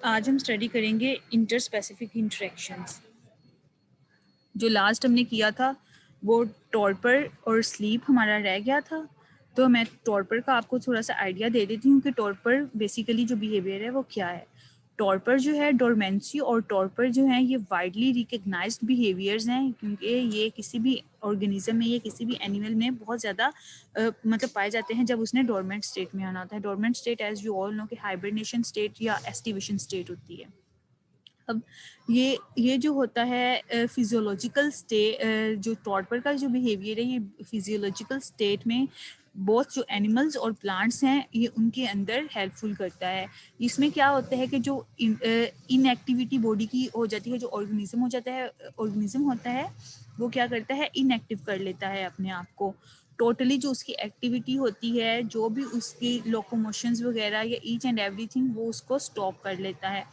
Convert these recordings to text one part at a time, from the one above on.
आज हम स्टडी करेंगे इंटर स्पेसिफिक इंटरेक्शंस। जो लास्ट हमने किया था वो टॉर्पर और स्लीप हमारा रह गया था। तो मैं टॉर्पर का आपको थोड़ा सा आइडिया दे देती हूँ कि टॉर्पर बेसिकली जो बिहेवियर है वो क्या है। टॉर्पर जो है, डोरमेंसी और टॉर्पर जो है, ये वाइडली रिकग्नाइज्ड बिहेवियर्स हैं, क्योंकि ये किसी भी ऑर्गेनिज्म में या किसी भी एनिमल में बहुत ज़्यादा मतलब पाए जाते हैं जब उसने डोरमेंट स्टेट में आना होता है। Dormant state as you all know कि हाइबरनेशन स्टेट या एस्टिवेशन स्टेट होती है। अब ये जो होता है फिजियोलॉजिकल स्टेट, जो टॉर्पर का जो बिहेवियर है, ये फिजियोलॉजिकल स्टेट में बहुत जो एनिमल्स और प्लांट्स हैं ये उनके अंदर हेल्पफुल करता है। इसमें क्या होता है कि जो इनएक्टिविटी बॉडी की हो जाती है, जो ऑर्गेनिज्म हो जाता है, ऑर्गेनिज्म होता है वो क्या करता है, इनएक्टिव कर लेता है अपने आप को। टोटली जो उसकी एक्टिविटी होती है, जो भी उसकी लोकोमोशंस वगैरह या ईच एंड एवरीथिंग, वो उसको स्टॉप कर लेता है,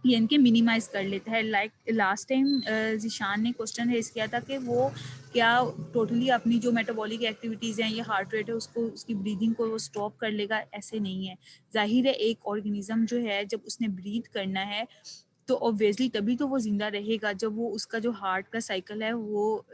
यानी कि मिनिमाइज कर लेता है। लाइक लास्ट टाइम जिशान ने क्वेश्चन रेज किया था कि वो क्या टोटली अपनी जो मेटाबॉलिक एक्टिविटीज़ हैं या हार्ट रेट है उसको, उसकी ब्रीदिंग को वो स्टॉप कर लेगा, ऐसे नहीं है। जाहिर है एक ऑर्गेनिज्म जो है जब उसने ब्रीथ करना है तो ऑब्वियसली तभी तो वो जिंदा रहेगा जब वो उसका जो हार्ट का साइकिल है वो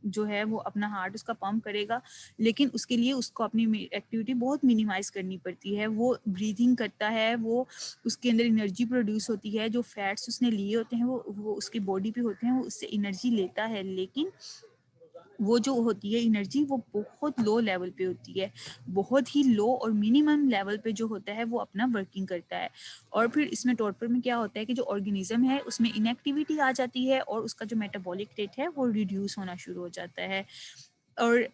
जो है वो अपना हार्ट उसका पंप करेगा। लेकिन उसके लिए उसको अपनी एक्टिविटी बहुत मिनिमाइज करनी पड़ती है। वो ब्रीदिंग करता है, वो उसके अंदर एनर्जी प्रोड्यूस होती है, जो फैट्स उसने लिए होते हैं वो उसकी बॉडी पे होते हैं, वो उससे एनर्जी लेता है। लेकिन वो जो होती है एनर्जी वो बहुत लो लेवल पे होती है, बहुत ही लो और मिनिमम लेवल पे जो होता है वो अपना वर्किंग करता है। और फिर इसमें टॉर्पर में क्या होता है कि जो ऑर्गेनिज्म है उसमें इनएक्टिविटी आ जाती है और उसका जो मेटाबॉलिक रेट है वो रिड्यूस होना शुरू हो जाता है। और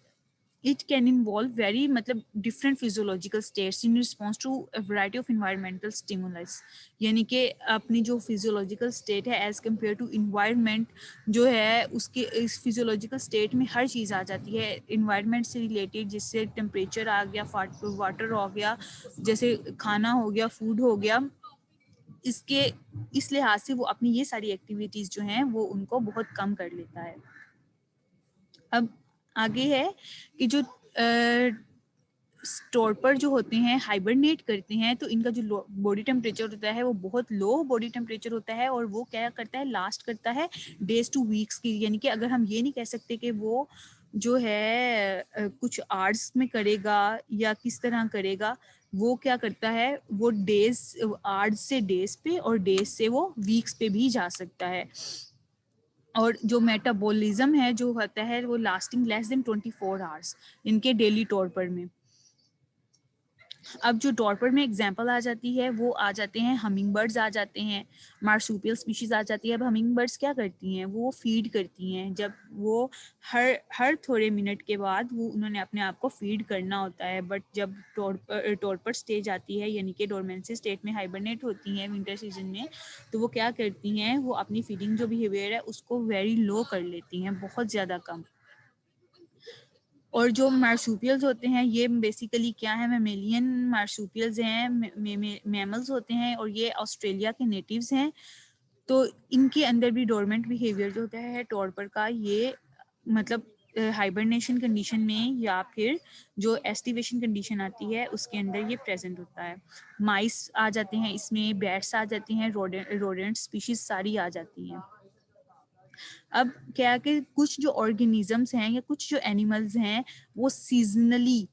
it can involve very मतलब different physiological states in response to a variety of environmental stimulus। यानी कि अपनी जो physiological state है as compared to environment जो है, उसके इस physiological state में हर चीज़ आ जाती है environment से related, जिससे temperature आ गया, water हो गया, जैसे खाना हो गया, food हो गया। इसके इस लिहाज से वो अपनी ये सारी एक्टिविटीज़ जो हैं वो उनको बहुत कम कर लेता है। अब आगे है कि जो टॉर्पर जो होते हैं हाइबरनेट करते हैं, तो इनका जो बॉडी टेम्परेचर होता है वो बहुत लो बॉडी टेम्परेचर होता है, और वो क्या करता है, लास्ट करता है डेज टू वीक्स की। यानी कि अगर हम ये नहीं कह सकते कि वो जो है कुछ आवर्स में करेगा या किस तरह करेगा। वो क्या करता है, वो डेज, आवर्स से डेज पे और डेज से वो वीक्स पे भी जा सकता है। और जो मेटाबॉलिज्म है जो होता है वो लास्टिंग लेस देन 24 आवर्स इनके डेली टॉर्पर में। अब जो टॉर्पर में एग्जांपल आ जाती है वो आ जाते हैं हमिंग बर्ड्स, आ जाते हैं मार्सुपियल स्पीशीज आ जाती है। अब हमिंग बर्ड्स क्या करती हैं, वो फीड करती हैं। जब वो हर हर थोड़े मिनट के बाद वो उन्होंने अपने आप को फीड करना होता है। बट जब टॉर्पर स्टेज आती है, यानी कि डोरमेंसी स्टेट में हाइबरनेट होती हैं विंटर सीजन में, तो वो क्या करती हैं, वो अपनी फीडिंग जो बिहेवियर है उसको वेरी लो कर लेती हैं, बहुत ज़्यादा कम। और जो मार्सूपियल्स होते हैं ये बेसिकली क्या है, मेमेलियन मार्सूपियल्स हैं, मैमल्स होते हैं, और ये ऑस्ट्रेलिया के नेटिव्स हैं। तो इनके अंदर भी डोरमेंट बिहेवियर जो होता है टॉर्पर का, ये मतलब हाइबरनेशन कंडीशन में या फिर जो एस्टिवेशन कंडीशन आती है उसके अंदर ये प्रेजेंट होता है। माइस आ जाते हैं इसमें, बैट्स आ जाती हैं, रोडेंट स्पीशीज सारी आ जाती हैं। अब क्या है कि कुछ जो ऑर्गेनिजम्स हैं या कुछ जो एनिमल्स हैं वो सीजनली,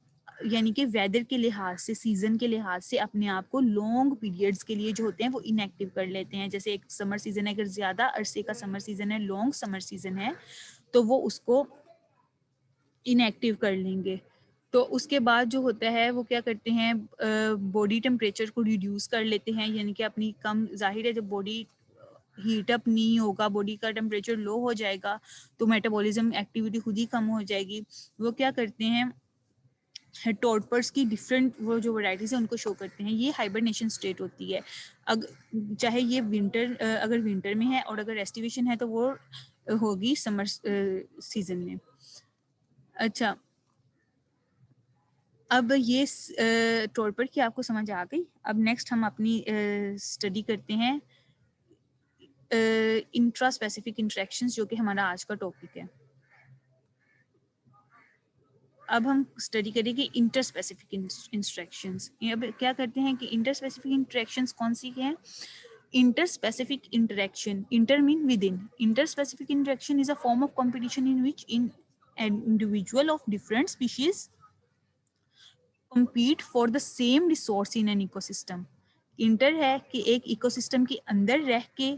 यानी कि वेदर के लिहाज से, सीजन के लिहाज से अपने आप को लॉन्ग पीरियड्स के लिए जो होते हैं वो इनएक्टिव कर लेते हैं। जैसे एक समर सीजन है, अगर ज़्यादा अरसे का समर सीजन है, लॉन्ग समर सीजन है, तो वो उसको इनएक्टिव कर लेंगे। तो उसके बाद जो होता है वो क्या करते हैं, बॉडी टेम्परेचर को रिड्यूस कर लेते हैं, यानी कि अपनी कम, जाहिर है जब बॉडी हीट अप नहीं होगा, बॉडी का टेम्परेचर लो हो जाएगा, तो मेटाबॉलिज्म एक्टिविटी खुद ही कम हो जाएगी। वो क्या करते हैं, टॉर्पर्स की डिफरेंट वो जो वैरायटीज है उनको शो करते हैं। ये हाइबरनेशन स्टेट होती है। चाहे ये विंटर, अगर विंटर में है, और अगर एस्टिवेशन है तो वो होगी समर सीजन में। अच्छा, अब ये टॉर्पर की आपको समझ आ गई। अब नेक्स्ट हम अपनी स्टडी करते हैं इंट्रा स्पेसिफिक इंटरेक्शंस, जो कि हमारा आज का टॉपिक है। अब हम स्टडी करेंगे इंटर स्पेसिफिक इंटरेक्शंस। अब क्या करते हैं कि इंटर स्पेसिफिक इंटरेक्शंस कौन सी हैं, Interspecific interaction, inter mean within. Interspecific interaction is a form of competition in which an individual of different species compete for the same resource in an ecosystem. Inter है कि एक ecosystem के अंदर रह के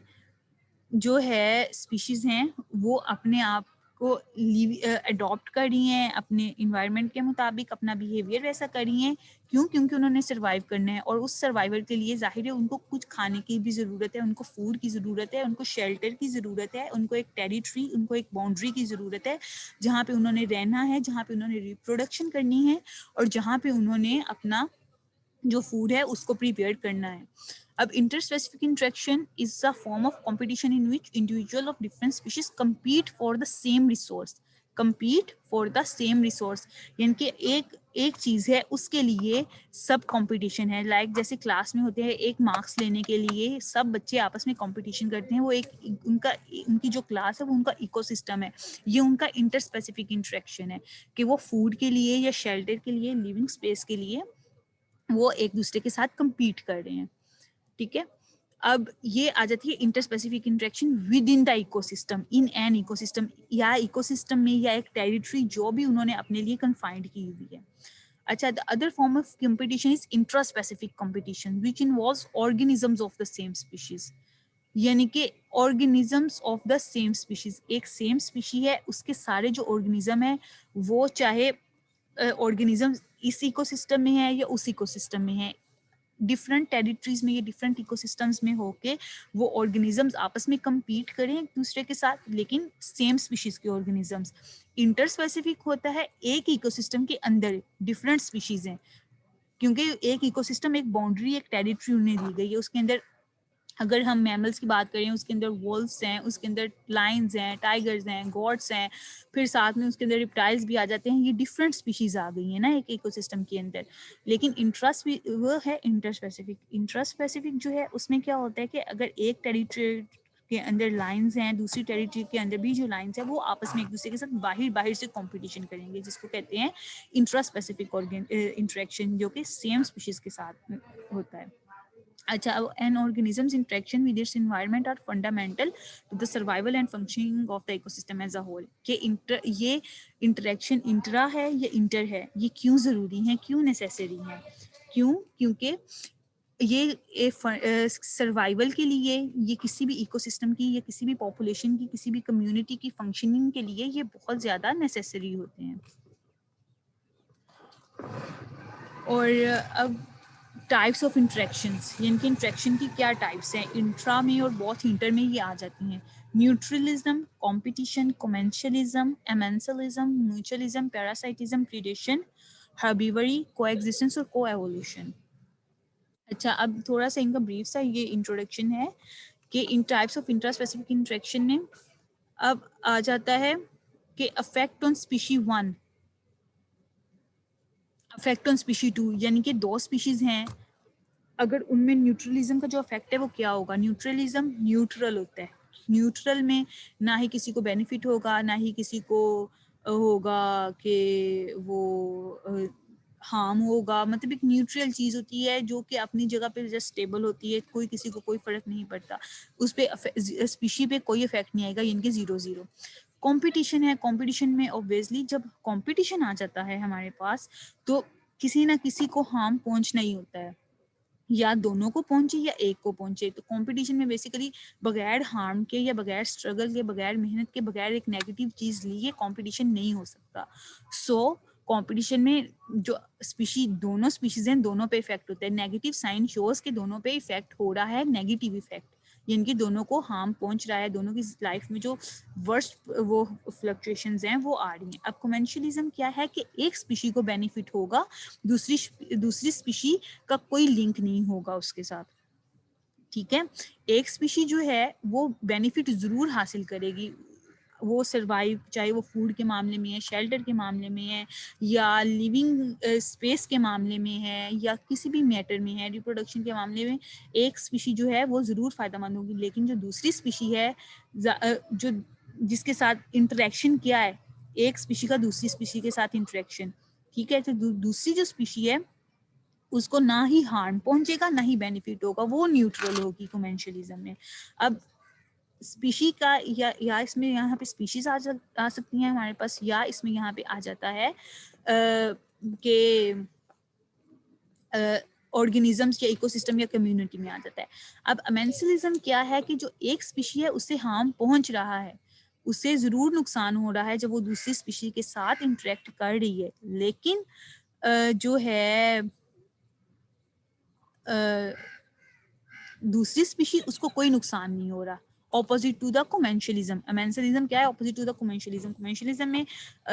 जो है स्पीशीज हैं वो अपने आप को अडॉप्ट कर रही हैं, अपने इन्वायरमेंट के मुताबिक अपना बिहेवियर वैसा कर रही हैं। क्यों? क्योंकि उन्होंने सर्वाइव करना है, और उस सर्वाइवल के लिए जाहिर है उनको कुछ खाने की भी ज़रूरत है, उनको फूड की ज़रूरत है, उनको शेल्टर की ज़रूरत है, उनको एक टेरिटरी, उनको एक बाउंड्री की ज़रूरत है जहाँ पे उन्होंने रहना है, जहाँ पे उन्होंने रिप्रोडक्शन करनी है, और जहाँ पे उन्होंने अपना जो फूड है उसको प्रिपेयर करना है। अब interspecific interaction is a form of competition in which individual of different species compete for the same resource, compete for the same resource, यानी कि एक चीज है उसके लिए सब कंपटीशन है। लाइक जैसे क्लास में होते हैं, एक मार्क्स लेने के लिए सब बच्चे आपस में कंपटीशन करते हैं, वो एक उनकी जो क्लास है वो उनका इकोसिस्टम है, ये उनका इंटरस्पेसिफिक इंटरेक्शन है कि वो फूड के लिए या शेल्टर के लिए, लिविंग स्पेस के लिए वो एक दूसरे के साथ compete कर रहे हैं। ठीक है, अब ये आ जाती है interspecific interaction with in the ecosystem, in an ecosystem, या इकोसिस्टम में या एक टेरिटरी जो भी उन्होंने अपने लिए कन्फाइंड की हुई है। अच्छा, the other form of competition is intraspecific competition which involves organisms of the same species, यानी कि organisms of the same species, एक सेम स्पीशी है उसके सारे जो ऑर्गेनिज्म है वो चाहे ऑर्गेनिज्म इस इकोसिस्टम में है या उस इकोसिस्टम में है, डिफरेंट टेरिटरीज में या डिफरेंट इकोसिस्टम्स में होके वो ऑर्गेनिजम्स आपस में compete करें एक दूसरे के साथ, लेकिन सेम स्पीशीज के ऑर्गेनिजम्स। इंटरस्पेसिफिक होता है एक इकोसिस्टम के अंदर डिफरेंट स्पीशीज हैं, क्योंकि एक इकोसिस्टम, एक बाउंड्री, एक टेरिटरी उन्हें दी गई है, उसके अंदर अगर हम मैमल्स की बात करें उसके अंदर वोल्व्स हैं, उसके अंदर लायंस हैं, टाइगर्स हैं, गॉड्स हैं, फिर साथ में उसके अंदर रिप्टाइल्स भी आ जाते हैं, ये डिफरेंट स्पीशीज आ गई हैं ना एक इकोसिस्टम के अंदर। लेकिन इंट्रास वो है इंटरस्पेसिफिक। इंट्रास्पेसिफिक जो है उसमें क्या होता है कि अगर एक टेरिटरी के अंदर लाइंस हैं, दूसरी टेरिटरी के अंदर भी जो लाइंस हैं वो आपस में एक दूसरे के साथ बाहर बाहर से कंपटीशन करेंगे, जिसको कहते हैं इंट्रास्पेसिफिक इंटरेक्शन, जो कि सेम स्पीशीज के साथ होता है। अच्छा, an organism's interaction with its environment are fundamental to the survival and functioning of the ecosystem as a whole। ये इंटरेक्शन इंट्रा है या इंटर है, ये क्यों ज़रूरी है, क्यों नेसेसरी है? क्यों? क्योंकि ये सर्वाइवल के लिए, ये किसी भी इकोसिस्टम की या किसी भी पॉपुलेशन की, किसी भी कम्युनिटी की फंक्शनिंग के लिए ये बहुत ज़्यादा नेसेसरी होते हैं। और अब टाइप्स ऑफ इंट्रैक्शंस, यानी कि इंट्रैक्शन की क्या टाइप्स हैं, इंट्रा में और बोथ इंटर में ये आ जाती हैं। Neutralism, competition, commensalism, amensalism, mutualism, parasitism, predation, herbivory, coexistence और कोएवोल्यूशन। अच्छा, अब थोड़ा सा इनका ब्रीफ सा ये इंट्रोडक्शन है कि इन टाइप्स ऑफ इंट्रास्पेसिफिक इंट्रैक्शन में अब आ जाता है कि affect on species 1, affect on species 2, यानी कि दो स्पीशीज हैं, अगर उनमें न्यूट्रलिज्म का जो इफेक्ट है वो क्या होगा? न्यूट्रलिज्म न्यूट्रल होता है, न्यूट्रल में ना ही किसी को बेनिफिट होगा, ना ही किसी को होगा कि वो हार्म होगा, मतलब एक न्यूट्रल चीज़ होती है जो कि अपनी जगह पे जस्ट स्टेबल होती है, कोई किसी को कोई फर्क नहीं पड़ता, उस पर स्पीशी पे कोई इफेक्ट नहीं आएगा, इनके 0-0। कंपटीशन है, कंपटीशन में ऑब्वियसली जब कंपटीशन आ जाता है हमारे पास तो किसी ना किसी को हार्म पहुंचना ही होता है, या दोनों को पहुंचे या एक को पहुंचे। तो कंपटीशन में बेसिकली बगैर हार्म के या बगैर स्ट्रगल के, बगैर मेहनत के, बगैर एक नेगेटिव चीज लिए कंपटीशन नहीं हो सकता। सो कंपटीशन में जो स्पीशी, दोनों स्पीशीज हैं, दोनों पे इफेक्ट होता है। नेगेटिव साइन शोज के दोनों पे इफेक्ट हो रहा है, नेगेटिव इफेक्ट, यानी कि दोनों को हार्म पहुंच रहा है, दोनों की लाइफ में जो वर्स्ट वो फ्लक्चुएशंस हैं वो आ रही हैं। अब कमेंशलिज्म क्या है कि एक स्पीशी को बेनिफिट होगा, दूसरी स्पीशी का कोई लिंक नहीं होगा उसके साथ। ठीक है, एक स्पीशी जो है वो बेनिफिट जरूर हासिल करेगी, वो सर्वाइव, चाहे वो फूड के मामले में है, शेल्टर के मामले में है, या लिविंग स्पेस के मामले में है, या किसी भी मैटर में है, रिप्रोडक्शन के मामले में, एक स्पीशी जो है वो ज़रूर फ़ायदेमंद होगी। लेकिन जो दूसरी स्पीशी है, जो जिसके साथ इंटरेक्शन क्या है, एक स्पीशी का दूसरी स्पीशी के साथ इंटरेक्शन, ठीक है, तो दूसरी जो स्पीशी है उसको ना ही हार्म पहुंचेगा ना ही बेनिफिट होगा, वो न्यूट्रल होगी कमेंशलिज्म में। अब स्पीशी का या इसमें यहाँ पे स्पीशीज आ सकती हैं हमारे पास, या इसमें यहाँ पे आ जाता है कि ऑर्गेनिजम्स या इकोसिस्टम या कम्युनिटी में आ जाता है। अब अमेंसलिज्म क्या है कि जो एक स्पीशी है उससे हार्म पहुंच रहा है, उससे जरूर नुकसान हो रहा है जब वो दूसरी स्पीशी के साथ इंटरेक्ट कर रही है, लेकिन जो है दूसरी स्पीशी उसको कोई नुकसान नहीं हो रहा। Opposite to the commensalism, amensalism क्या है? Opposite to the commensalism. Commensalism में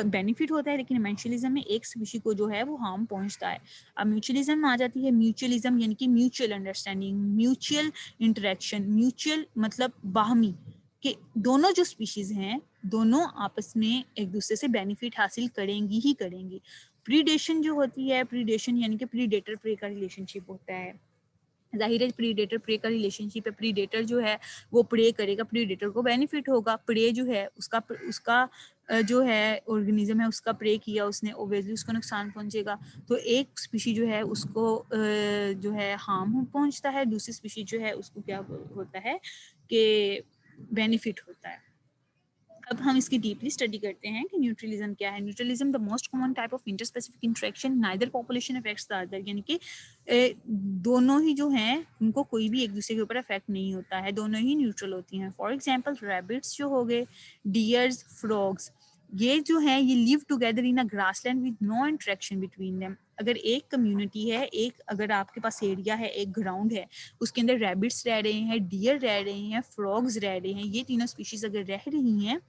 बेनिफिट होता है, लेकिन अमेंशलिज्म में एक स्पीशी को जो है वो हार्म पहुंचता है। अब म्यूचुअलिज्म में आ जाती है म्यूचुअलिज्म, यानी कि mutual understanding, mutual interaction. Mutual मतलब बाहमी, कि दोनों जो स्पीशीज हैं दोनों आपस में एक दूसरे से बेनिफिट हासिल करेंगी ही करेंगी। प्रीडेशन जो होती है, प्रीडेशन यानी कि प्रीडेटर प्रे का रिलेशनशिप होता है। जाहिर है प्रीडेटर प्रे का रिलेशनशिप है, प्रीडेटर जो है वो प्रे करेगा, प्रीडेटर को बेनिफिट होगा। प्रे जो है उसका उसका जो है ऑर्गेनिज्म है उसका प्रे किया उसने, ओब्वियसली उसको नुकसान पहुंचेगा। तो एक स्पीशी जो है उसको जो है हार्म पहुंचता है, दूसरी स्पीशी जो है उसको क्या होता है कि बेनिफिट होता है। अब हम इसकी डीपली स्टडी करते हैं कि न्यूट्रलिज्म क्या है। Neutralism the most common type of interspecific interaction, neither population affects the other, यानी कि दोनों ही जो हैं उनको कोई भी एक दूसरे के ऊपर अफेक्ट नहीं होता है, दोनों ही न्यूट्रल होती हैं। फॉर एग्जांपल रैबिट्स जो हो गए, डियर्स, फ्रॉग्स, ये जो है ये live together in a grassland with no interaction between them. अगर एक कम्युनिटी है, एक अगर आपके पास एरिया है, एक ग्राउंड है, उसके अंदर रैबिट्स रह रहे हैं, डियर रह रहे हैं, फ्रॉग्स रह रहे हैं, ये तीनों स्पीशीज अगर रह रही हैं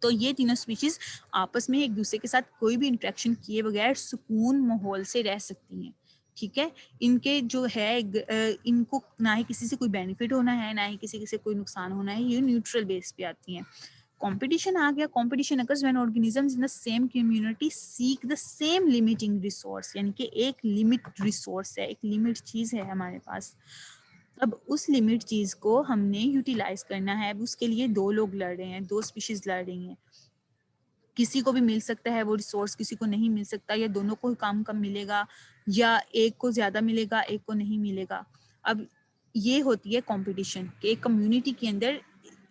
तो ये तीनों स्पीशीज आपस में एक दूसरे के साथ कोई भी इंटरेक्शन किए बगैर सुकून माहौल से रह सकती हैं। ठीक है, इनके जो है इनको ना ही किसी से कोई बेनिफिट होना है ना ही किसी से कोई नुकसान होना है, ये न्यूट्रल बेस पे आती हैं। कंपटीशन आ गया। Competition occurs when organisms in the same community seek the same limiting resource, यानी कि एक लिमिट रिसोर्स है, एक लिमिट चीज है हमारे पास। अब उस लिमिट चीज को हमने यूटिलाइज करना है। अब उसके लिए दो लोग लड़ रहे हैं, दो स्पीशीज लड़ रही हैं, किसी को भी मिल सकता है वो रिसोर्स, किसी को नहीं मिल सकता, या दोनों को काम कम मिलेगा, या एक को ज्यादा मिलेगा एक को नहीं मिलेगा। अब ये होती है कंपटीशन कि एक कम्युनिटी के अंदर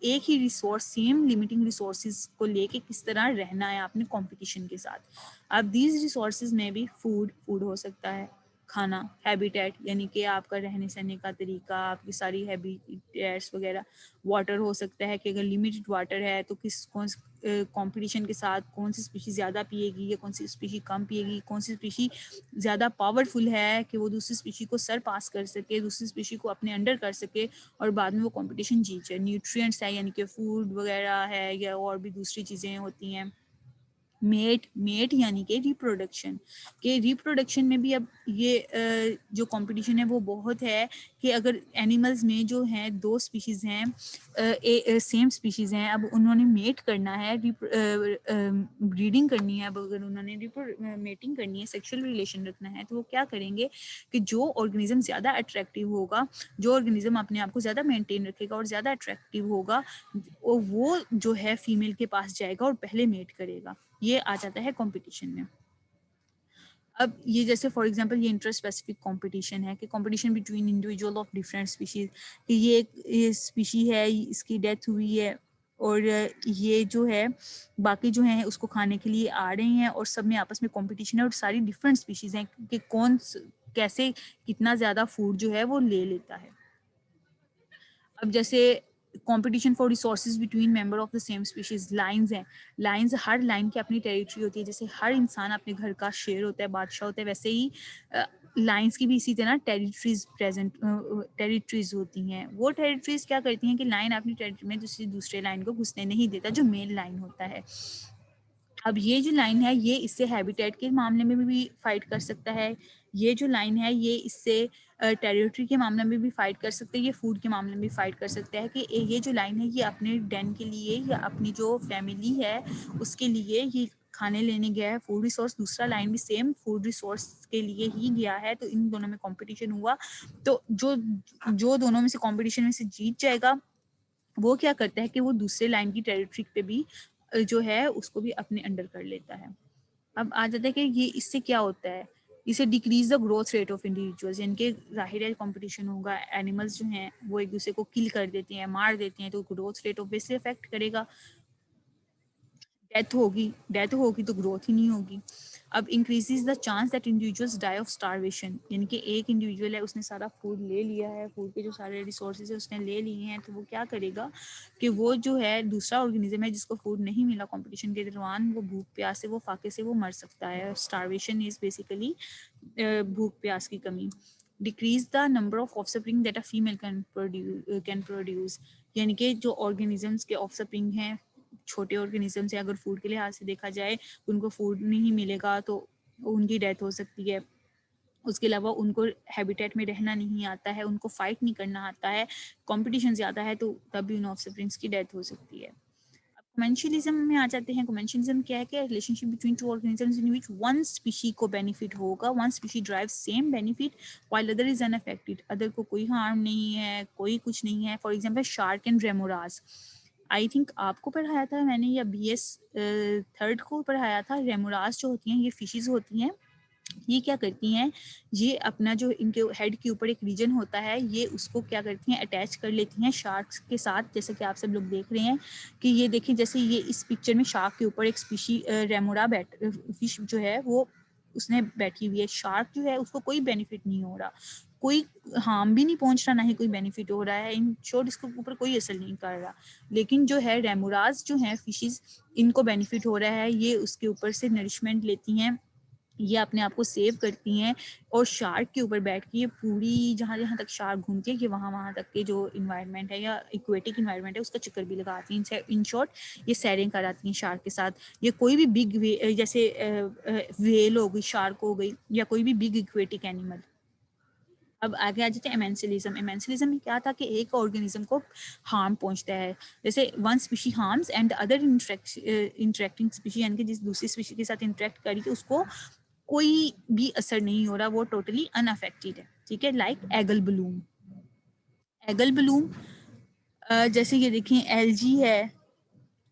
एक ही रिसोर्स, सेम लिमिटिंग रिसोर्सेज को लेके किस तरह रहना है आपने कंपटीशन के साथ। अब दीज रिसोर्सेज में भी फूड हो सकता है, खाना, हैबिटेट यानी कि आपका रहने सहने का तरीका, आपकी सारी हैबिटेट्स वगैरह। वाटर हो सकता है कि अगर लिमिटेड वाटर है तो किस कौन कंपटीशन के साथ कौन सी स्पीशी ज़्यादा पिएगी या कौन सी स्पीशी कम पिएगी, कौन सी स्पीशी ज़्यादा पावरफुल है कि वो दूसरी स्पीशी को सर पास कर सके, दूसरी स्पीशी को अपने अंडर कर सके और बाद में वो कंपटीशन जीत जाए। न्यूट्रिएंट्स है यानी कि फूड वगैरह है या और भी दूसरी चीज़ें होती हैं। मेट यानी कि रिप्रोडक्शन, के रिप्रोडक्शन में भी अब ये जो कंपटीशन है वो बहुत है कि अगर एनिमल्स में जो हैं दो स्पीशीज हैं, सेम स्पीशीज हैं, अब उन्होंने मेट करना है, ब्रीडिंग करनी है, अब अगर उन्होंने मेटिंग करनी है, सेक्सुअल रिलेशन रखना है, तो वो क्या करेंगे कि जो ऑर्गेनिज्म ज़्यादा अट्रैक्टिव होगा, जो ऑर्गेनिज्म अपने आप को ज़्यादा मेंटेन रखेगा और ज़्यादा अट्रैक्टिव होगा, वो जो है फीमेल के पास जाएगा और पहले मेट करेगा। ये आ जाता है कंपटीशन में। अब ये जैसे फॉर एग्जांपल ये इंटर स्पेसिफिक कंपटीशन है कि competition between individual of different species, कि ये स्पीशी है, इसकी डेथ हुई है और ये जो है बाकी जो हैं उसको खाने के लिए आ रहे हैं और सब में आपस में कंपटीशन है और सारी डिफरेंट स्पीशीज हैं कि कौन कैसे कितना ज़्यादा फूड जो है वो ले लेता है। अब जैसे competition for resources between member of the same species, lines हैं। लाइंस, हर लाइन की अपनी टेरिटरी होती है, जैसे हर इंसान अपने घर का शेर होता है, बादशाह होता है, वैसे ही लाइंस की भी इसी तरह टेरिटरीज होती हैं। वो टेरिटरीज क्या करती हैं कि लाइन अपनी टेरिटरी में दूसरे लाइन को घुसने नहीं देता, जो मेन लाइन होता है। अब ये जो लाइन है ये इससे हैबिटेट के मामले में भी फाइट कर सकता है, ये जो लाइन है ये इससे टेरिटरी के मामले में भी फाइट कर सकते हैं, ये फूड के मामले में भी फाइट कर सकता है कि ये जो लाइन है ये अपने डेन के लिए या अपनी जो फैमिली है उसके लिए ये खाने लेने गया है, फूड रिसोर्स, दूसरा लाइन भी सेम फूड रिसोर्स के लिए ही गया है, तो इन दोनों में कंपटीशन हुआ, तो जो जो दोनों में से कंपटीशन में से जीत जाएगा वो क्या करता है कि वो दूसरे लाइन की टेरिटरी पे भी जो है उसको भी अपने अंडर कर लेता है। अब आ जाता है कि ये इससे क्या होता है इसे decrease the growth rate of individuals, यानी कि जाहिर है कंपटीशन होगा, एनिमल्स जो हैं वो एक दूसरे को किल कर देते हैं, मार देते हैं, तो ग्रोथ रेट ऑब्वियसली अफेक्ट करेगा। डेथ होगी तो ग्रोथ ही नहीं होगी। अब increases the chance that individuals die of starvation, यानी कि एक इंडिविजुअल है, उसने सारा फूड ले लिया है, फूड के जो सारे रिसोर्सेज है उसने ले लिए हैं, तो वो क्या करेगा कि वो जो है दूसरा ऑर्गेनिज्म है जिसको फूड नहीं मिला कंपटीशन के दौरान, वो भूख प्यास से, वो फाके से वो मर सकता है। स्टारवेशन इज बेसिकली भूख प्यास की कमी। Decrease the number of offspring that a female can produce, यानी कि जो ऑर्गेनिजम्स के ऑफस्प्रिंग हैं, छोटे ऑर्गेनिजम्स है, अगर फूड के लिहाज से देखा जाए, उनको फूड नहीं मिलेगा तो उनकी डेथ हो सकती है। उसके अलावा उनको हैबिटेट में रहना नहीं आता है, उनको फाइट नहीं करना आता है, कंपटीशन ज़्यादा है, तो तब भी उन ऑफस्प्रिंग्स की डेथ हो सकती है। अब कमेंशियलिज्म में आ जाते हैं। कमेंशियलिज्म क्या है कि relationship between two organisms in which one species को बेनिफिट होगा, one species drive same benefit while other is unaffected, other को कोई हार्म नहीं है, कोई कुछ नहीं है। For example shark and remoras, I think आपको पढ़ाया था मैंने, या BS थर्ड को पढ़ाया था। रेमोरास जो होती हैं ये फिशेज होती हैं, ये क्या करती हैं, ये अपना जो इनके हेड के ऊपर एक रीजन होता है, ये उसको क्या करती हैं, अटैच कर लेती हैं शार्क्स के साथ, जैसे कि आप सब लोग देख रहे हैं कि ये देखिए, जैसे ये इस पिक्चर में शार्क के ऊपर एक स्पीशी रेमोरा फिश जो है वो उसने बैठी हुई है। शार्क जो है उसको कोई बेनिफिट नहीं हो रहा, कोई हार्म भी नहीं पहुंच रहा, ना ही कोई बेनिफिट हो रहा है, इन शॉर्ट इसके ऊपर कोई असर नहीं कर रहा। लेकिन जो है रेमोराज जो हैं फिशेज, इनको बेनिफिट हो रहा है, ये उसके ऊपर से नरिशमेंट लेती हैं, ये अपने आप को सेव करती हैं, और शार्क के ऊपर बैठ के ये पूरी जहाँ जहाँ तक शार्क घूमती है, कि वहाँ वहाँ तक के जो इन्वायरमेंट है या इक्वेटिक इन्वायरमेंट है उसका चक्कर भी लगाती हैं। इन शॉर्ट ये सैरिंग कराती हैं शार्क के साथ। ये कोई भी बिग वे, जैसे वेल हो गई, शार्क हो गई, या कोई भी बिग इक्वेटिक एनिमल। अब आगे आ जाते हैं एमेंसिलिज्म। एमेंसिलिज्म में क्या था कि एक ऑर्गेनिज्म को हार्म पहुंचता है, जैसे one species harms and other interacting species, यानी कि जिस दूसरी स्पीशी के साथ इंटरेक्ट करी तो उसको कोई भी असर नहीं हो रहा, वो टोटली अनअफेक्टेड है। ठीक है, like eagle balloon. Eagle balloon जैसे ये देखें, एलजी है,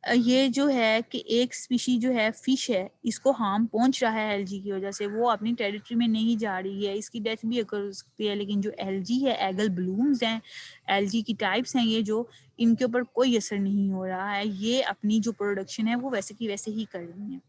ये जो है कि एक स्पीशी जो है फिश है, इसको हार्म पहुंच रहा है एलजी की वजह से, वो अपनी टेरिटरी में नहीं जा रही है, इसकी डेथ भी अगर हो सकती है। लेकिन जो एलजी है, एगल ब्लूम्स हैं, एलजी की टाइप्स हैं ये, जो इनके ऊपर कोई असर नहीं हो रहा है, ये अपनी जो प्रोडक्शन है वो वैसे की वैसे ही कर रही हैं।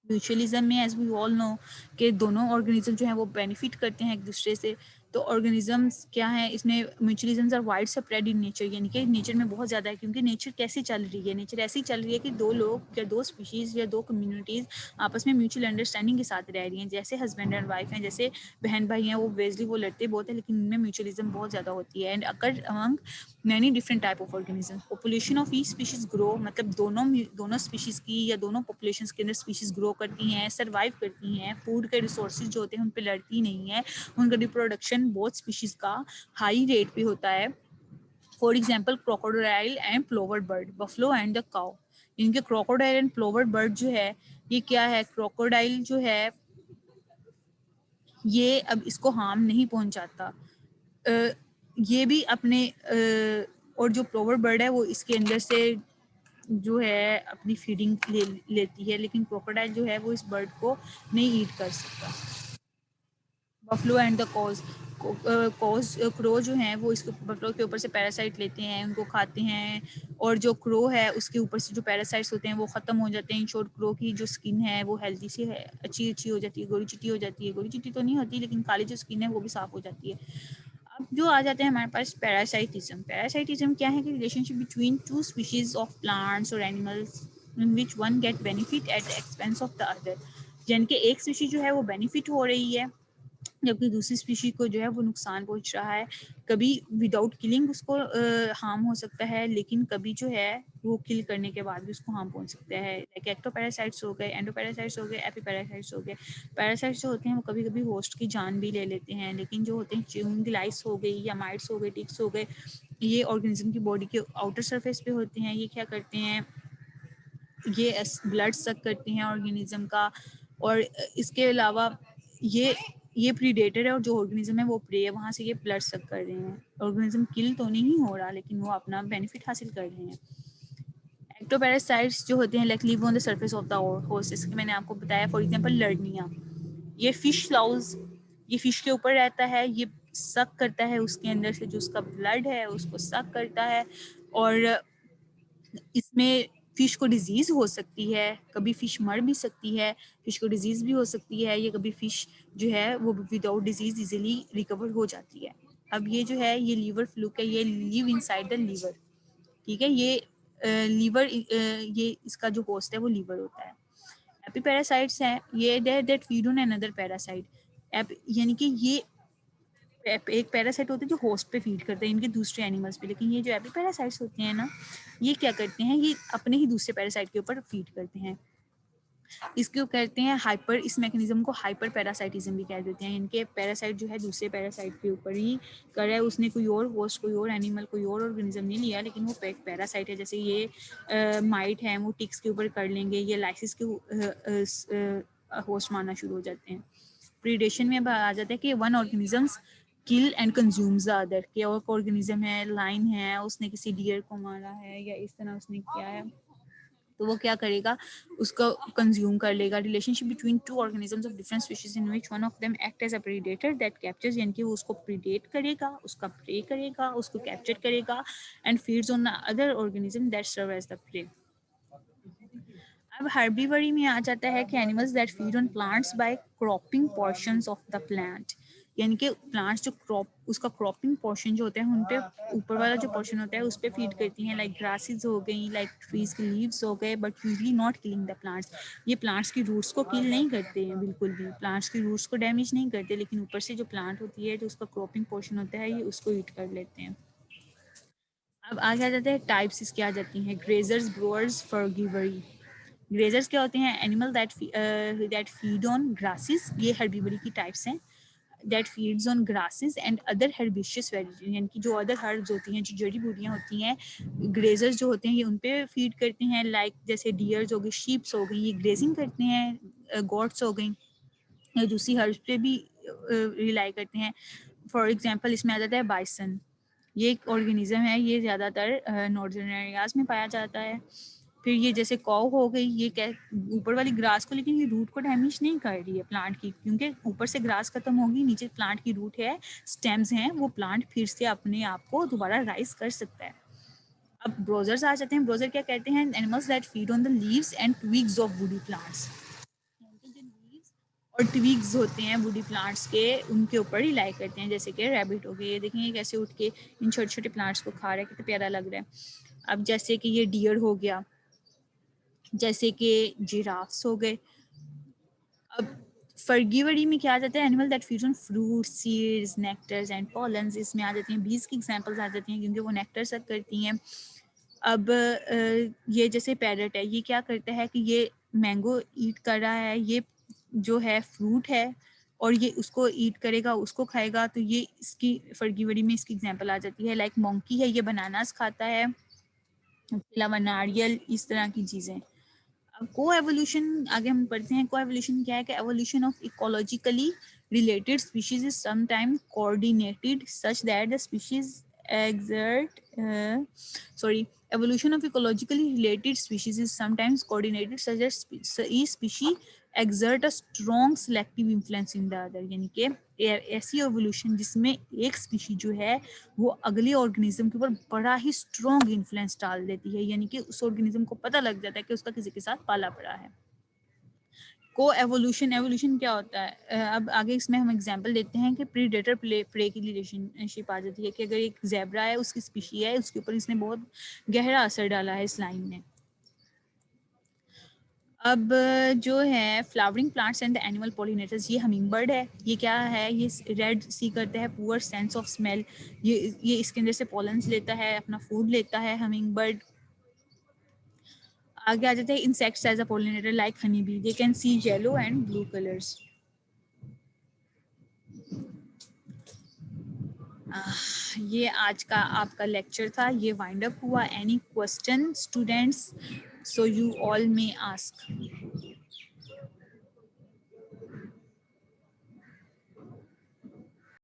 म्यूचुअलिज्म में एज वी ऑल नो कि दोनों ऑर्गेनिज्म जो हैं वो बेनिफिट करते हैं एक दूसरे से। तो ऑर्गेनिजम्स क्या है इसमें, mutualism are widespread in nature, यानी कि नेचर में बहुत ज़्यादा है, क्योंकि नेचर कैसी चल रही है, नेचर ऐसी चल रही है कि दो लोग या दो स्पीशीज़ या दो कम्युनिटीज़ आपस में म्यूचुअल अंडरस्टैंडिंग के साथ रह रही हैं, जैसे हस्बैंड एंड वाइफ हैं, जैसे बहन भाई हैं, वो बेजली वो लड़ते बहुत है, लेकिन उनमें म्यूचुअलिज्म बहुत ज़्यादा होती है। And occur among many different type of organism. Population of each species grow, मतलब दोनों स्पीशीज की या दोनों पॉपुलेशन के अंदर स्पीशीज ग्रो करती हैं, सर्वाइव करती हैं, फूड के रिसोर्सेज जो होते हैं उन पर लड़ती नहीं है, उनका रिप्रोडक्शन बहुत स्पीशीज का हाई रेट पे होता है। For example crocodile and plover bird, buffalo and the cow. इनके क्रोकोडाइल एंड प्लोवर बर्ड जो है, ये क्या है, क्रोकोडाइल जो है ये अब इसको हार्म नहीं पहुंचाता, ये भी अपने और जो प्लोवर बर्ड है वो इसके अंदर से जो है अपनी फीडिंग लेती है, लेकिन क्रोकोडाइल जो है वो इस बर्ड को नहीं ईट कर सकता। Buffalo and the cause, cause crow जो हैं वो इसके बफलो के ऊपर से पैरासाइट लेते हैं, उनको खाते हैं, और जो क्रो है उसके ऊपर से जो पैरासाइट्स होते हैं वो ख़त्म हो जाते हैं। इन शॉर्ट क्रो की जो स्किन है वो हेल्दी सी है, अच्छी हो जाती है, गोरी चिट्टी हो जाती है, गोरी चिट्टी तो नहीं होती लेकिन काली जो स्किन है वो भी साफ़ हो जाती है। अब जो आ जाते हैं हमारे पास पैरासाइटिज्म। पैरासाइटिज्म क्या है कि relationship between two species of plants और animals in which one get benefit at the expense of the other, यानी कि एक स्पीशीज जो है वो बेनिफिट हो रही है जबकि दूसरी स्पीशी को जो है वो नुकसान पहुंच रहा है। कभी विदाउट किलिंग उसको हार्म हो सकता है, लेकिन कभी जो है वो किल करने के बाद भी उसको हार्म पहुंच सकता है। लाइक एक्टोपैरासाइट्स हो गए, एंडोपैरासाइट्स हो गए, एपीपैरासाइट्स हो गए। पैरासाइट्स जो होते हैं वो कभी कभी होस्ट की जान भी ले लेते हैं, लेकिन जो होते हैं च्यूइंग लाइस हो गई या माइट्स हो गए, टिक्स हो गए, ये ऑर्गेनिज्म की बॉडी के आउटर सरफेस पे होते हैं। ये क्या करते हैं, ये ब्लड सक करती हैं ऑर्गेनिज्म का, और इसके अलावा ये प्रीडेटर है और जो ऑर्गेनिज्म है वो प्रे है, वहाँ से ये ब्लड सक कर रहे हैं। ऑर्गेनिज्म किल तो नहीं हो रहा लेकिन वो अपना बेनिफिट हासिल कर रहे हैं। एक्टोपैरासाइट्स जो होते हैं like live on the surface of the host, इसके मैंने आपको बताया। फॉर एग्जांपल लर्निया, ये फिश स्लाउज, ये फिश के ऊपर रहता है, ये सक करता है उसके अंदर से जो उसका ब्लड है उसको सक करता है, और इसमें फिश को डिजीज हो सकती है, कभी फिश मर भी सकती है, फिश को डिजीज भी हो सकती है, ये कभी फिश जो है वो विदाउट डिजीज इजीली रिकवर हो जाती है। अब ये जो है ये लीवर फ्लूक है, ये लिव इनसाइड द लीवर, ठीक है, ये लीवर ये इसका जो होस्ट है वो लीवर होता है। एपीपैरासाइट्स हैं ये that feed on another parasite, यानी कि ये एक पैरासाइट होते हैं जो होस्ट पे फीड करते हैं इनके दूसरे एनिमल्स पे, लेकिन ये जो एपीपैरासाइट्स होते हैं ना, ये क्या करते हैं, ये अपने ही दूसरे पैरासाइट के ऊपर फीड करते हैं। इसको कहते हैं हाइपर, इस मैकेनिज्म को हाइपर पैरासाइटिज्म भी कह देते हैं। इनके पैरासाइट जो है दूसरे पैरासाइट के ऊपर ही कर रहा है, उसने कोई और होस्ट, कोई और एनिमल, कोई और ऑर्गेनिज्म नहीं लिया, लेकिन वो पैरासाइट है। जैसे ये माइट हैं वो टिक्स के ऊपर कर लेंगे, ये लाइसिस के होस्ट मारना शुरू हो जाते हैं। प्रीडेशन में आ जाता है कि one organisms kill and consumes the other, कि और ऑर्गेनिज्म है, लाइन है, उसने किसी डियर को मारा है या इस तरह उसने किया है, तो वो क्या करेगा, उसको कंज्यूम कर लेगा। Relationship between two organisms of different species in which one of them act as a predator that captures, यानी कि वो उसको प्रीडेट करेगा, उसका प्रे करेगा, उसको कैप्चर करेगा, and feeds on the other organism that serve as the prey. अब हर्बीवरी में आ जाता है कि animals that feed on plants by cropping portions of the plant, यानी कि प्लांट्स जो क्रॉप, उसका क्रॉपिंग पोर्शन जो होता है उन पे ऊपर वाला जो पोर्शन होता है उस पर फीड करती हैं, लाइक ग्रासेस हो गई, लाइक ट्रीज के लीव्स हो गए, but usually not killing the plants. ये प्लांट्स की रूट्स को किल नहीं करते हैं बिल्कुल भी, प्लांट्स की रूट्स को डैमेज नहीं करते, लेकिन ऊपर से जो प्लांट होती है, जो उसका क्रॉपिंग पोर्शन होता है, ये उसको ईट कर लेते हैं। अब आगे आ जाते हैं टाइप्स इसकी आ जाती हैं, ग्रेजर्स, ग्रोअर्स, फॉरगिवरी। ग्रेजर्स क्या होते हैं, animal that feed on grasses, ये हर्बीवरी की टाइप्स हैं। That feeds on grasses and other herbaceous vegetable, यानी कि जो अदर हर्ब्स होती हैं, जो जड़ी बूटियाँ होती हैं, ग्रेजर्स जो होते हैं ये उन पे फीड करते हैं, लाइक जैसे डियर्स हो गई, शीप्स हो गई, ये ग्रेजिंग करते हैं, गोट्स हो गई, या दूसरी हर्ब्स पे भी रिलाई करते हैं। फॉर एग्जांपल इसमें आ जाता है बाइसन, ये एक ऑर्गेनिज्म है, ये ज़्यादातर नॉर्दर्न एरियाज में पाया जाता है। फिर ये जैसे कॉव हो गई, ये ऊपर वाली ग्रास को, लेकिन ये रूट को डैमेज नहीं कर रही है प्लांट की, क्योंकि ऊपर से ग्रास खत्म होगी, नीचे प्लांट की रूट है, स्टेम्स हैं, वो प्लांट फिर से अपने आप को दोबारा राइज कर सकता है। अब ब्रोजर्स आ जाते हैं। ब्रोजर क्या कहते हैं, animals that feed on the leaves and twigs of woody plants, और ट्विग्स होते हैं वुडी प्लांट्स के, उनके ऊपर ही लाई करते हैं। जैसे कि रैबिट हो गए, ये देखेंगे कैसे उठ के इन छोटे छोटे प्लांट्स को खा रहा है, कितना प्यारा लग रहा है। अब जैसे कि ये डियर हो गया, जैसे कि जिराफ्स हो गए। अब फर्गीवरी में क्या आ जाता है, animal that feeds on fruit, seeds, nectars and pollens, इसमें आ जाती हैं बीज की एग्जांपल्स आ जाती हैं, क्योंकि वो नेक्टर सक करती हैं। अब ये जैसे पैरट है, ये क्या करता है कि ये मैंगो ईट कर रहा है, ये जो है फ्रूट है, और ये उसको ईट करेगा, उसको खाएगा, तो ये इसकी फर्गीवरी में इसकी एग्जांपल आ जाती है। लाइक मोंकी है, ये बनानास खाता है, उसके अलावा नारियल, इस तरह की चीज़ें। अब को एवोल्यूशन आगे हम पढ़ते हैं। को एवोल्यूशन क्या है कि evolution of ecologically related species is sometimes coordinated such that the species exert sorry evolution of ecologically related species is sometimes coordinated such that each species exert a strong selective influence in the other, यानी कि ऐसी evolution जिसमें एक species जो है वो अगले organism के ऊपर बड़ा ही स्ट्रॉन्ग इन्फ्लुएंस डाल देती है, यानी कि उस ऑर्गेनिज्म को पता लग जाता है कि उसका किसी के साथ पाला पड़ा है। को एवोल्यूशन, एवोल्यूशन क्या होता है, अब आगे इसमें हम एग्जांपल देते हैं कि प्रीडेटर प्रे की रिलेशनशिप आ जाती है, कि अगर एक ज़ेब्रा है, उसकी स्पीशी है, उसके ऊपर इसने बहुत गहरा असर डाला है इस लाइन ने। अब जो है flowering plants and the animal pollinators, ये हमिंग है, ये क्या है, ये रेड सी करता है, पुअर सेंस ऑफ स्मेल, ये इसके अंदर से पॉलन्स लेता है, अपना फूड लेता है हमिंग। आगे आ जाते हैं insects as a pollinator like honey bee, they can see yellow and blue colours. ये आज का आपका लेक्चर था, ये वाइंड अप हुआ। Any question students, so you all may ask.